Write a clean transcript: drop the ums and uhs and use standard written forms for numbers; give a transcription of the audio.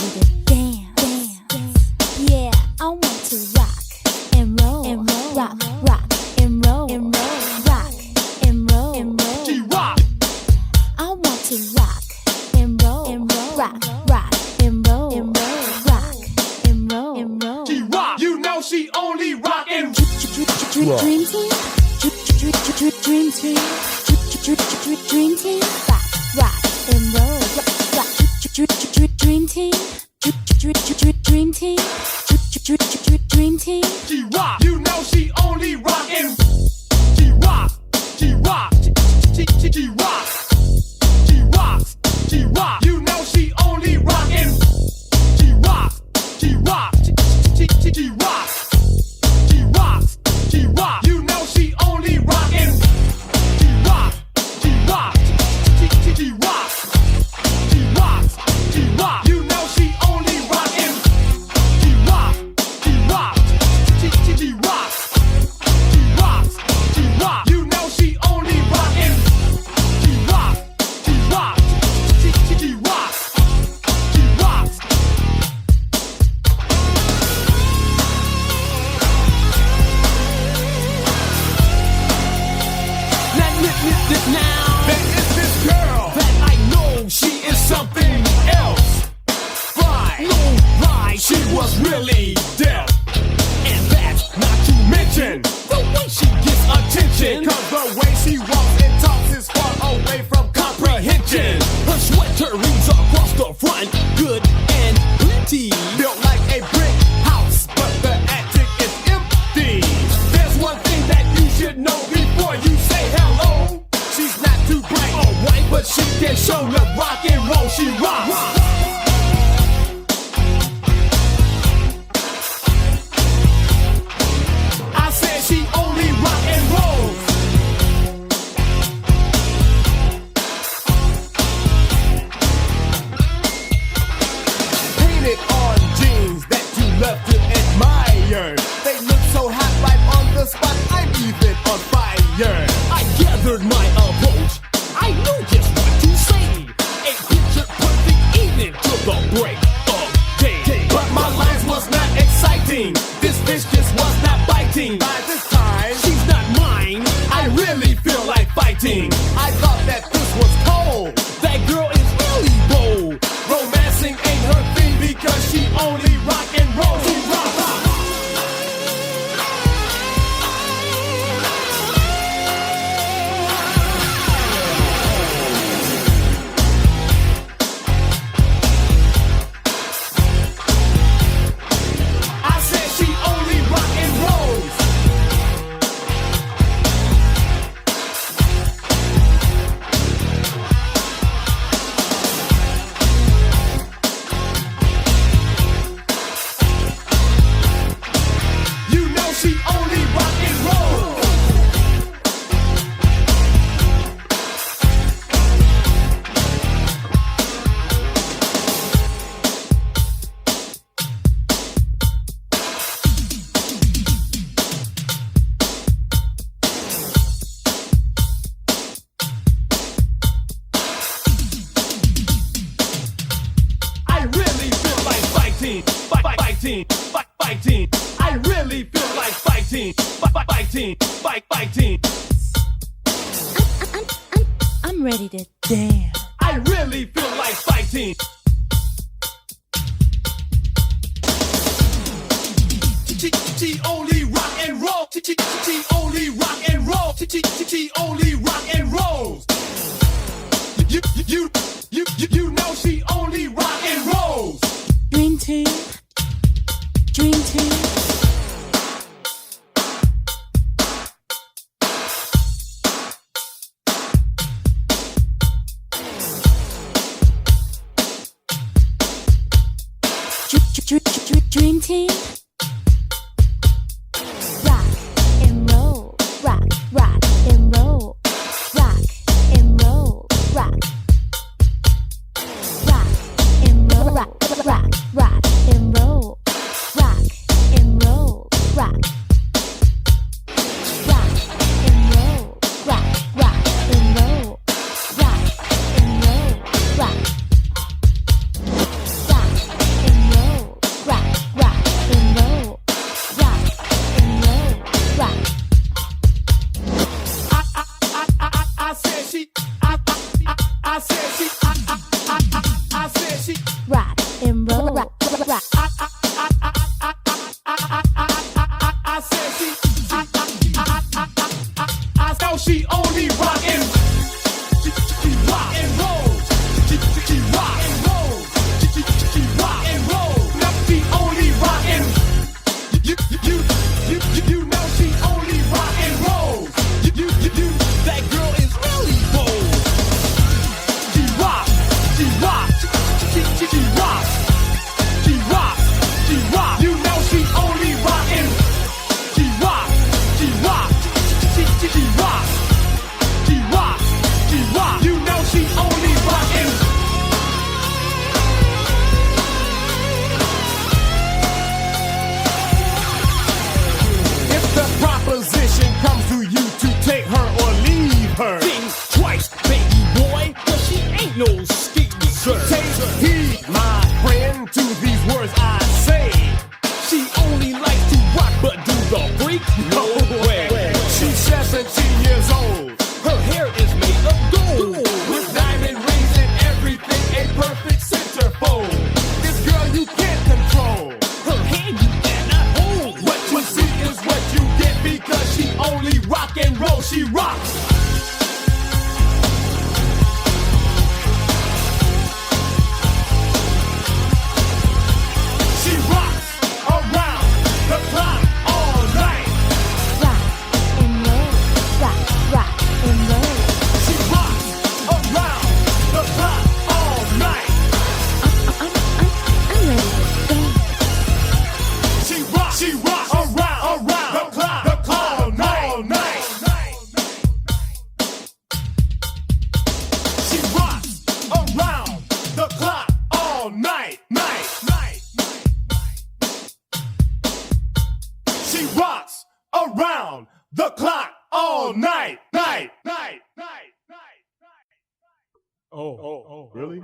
ready to dance. Yeah, I want to rock and roll, rock, rock and roll, rock and roll, G-Rock. I want to rock and roll, rock, rock and roll, rock and roll. G-Rock. You know she only rockin'. Dream team, dream team, dream team, rock and roll, rock, dream team, dream team, dream team. G-Rock. You know she only rockin'. G-Rock. G-Rock. G-Rock. G-Rock. G-Rock. You know she only rockin'. G-Rock. G-Rock. G-Rock. G-Rock. G-Rock. You know she only rockin'. G-Rock. G-Rock. G-Rock. G-Rock. G-Rock. You know she only rockin'. G-Rock. G-Rock. G-Rock. G-Rock. G-Rock. You know she only rockin'. G-Rock. G-Rock. G-Rock. G-Rock. Now there is this girl that I know she is something else. Right, no lie, she was really deaf. And that's not to mention the way she gets attention. Cause the way she walks and talks is far away from comprehension. Her sweater reads across the front, good and plenty. Built like a brick house, but the attic is empty. There's one thing that you should know before you say hello. She's not too bright or white, but she can show the rock and roll. She rocks. I said she only rock and rolls. Painted on jeans that you love to admire. They look so hot right on the spot. I'm even on fire. I gathered my approach. I knew just what to say. A picture perfect evening to the break of day. But my lines was not exciting. This fish just was not biting. By this time, she's not mine. I really feel like fighting. I thought that this was cold. That girl is really bold. Romancing ain't her thing because she only rock and roll. She rock. I said she only rock and rolls. You know she only rock and roll. I really feel like fighting, fighting. I really feel like fighting, fighting. I'm ready to dance. I really feel like fighting. She only rock and roll. She only rock and roll. She only rock and rolls. You know she only rock and rolls. Dream team, dream team. Dream team. Rock and roll, rock, rock and roll, rock and roll, rock, rock and roll, rock, rock, rock and roll, rock and roll, rock, rock and roll, rock, rock and roll, rock and roll, rock, rock and roll, rock. and roll. Rock, rock. I said I know she only rockin'. She rock and roll. She rock and roll. She rock and roll. Now she only rockin'. You know she only rock and roll. That girl is really bold. She rock. She rock. She rock. She rock. She rock. You know she only rockin'. She rock. She rock. She rock. She rock. She rock. You know she only rockin'. If the proposition comes to you to take her or leave her, think twice, baby boy, 'cause she ain't no skeezer. Take heed, my friend, to these words I say. She only likes to rock, but do the freak? No way. She's 17 years old. Her hair is made of gold, with diamond rings and everything, a perfect centerfold. This girl you can't control. Her hand you cannot hold. What you see is what you get, because she only rock and roll. She rocks. She rocks around the clock all night. Rock and roll. Rock, rock and roll. She rocks around the clock all night. I'm ready to dance. She rocks around the clock all night. She rocks around the clock all night. She rocks around the clock all night. Oh, really?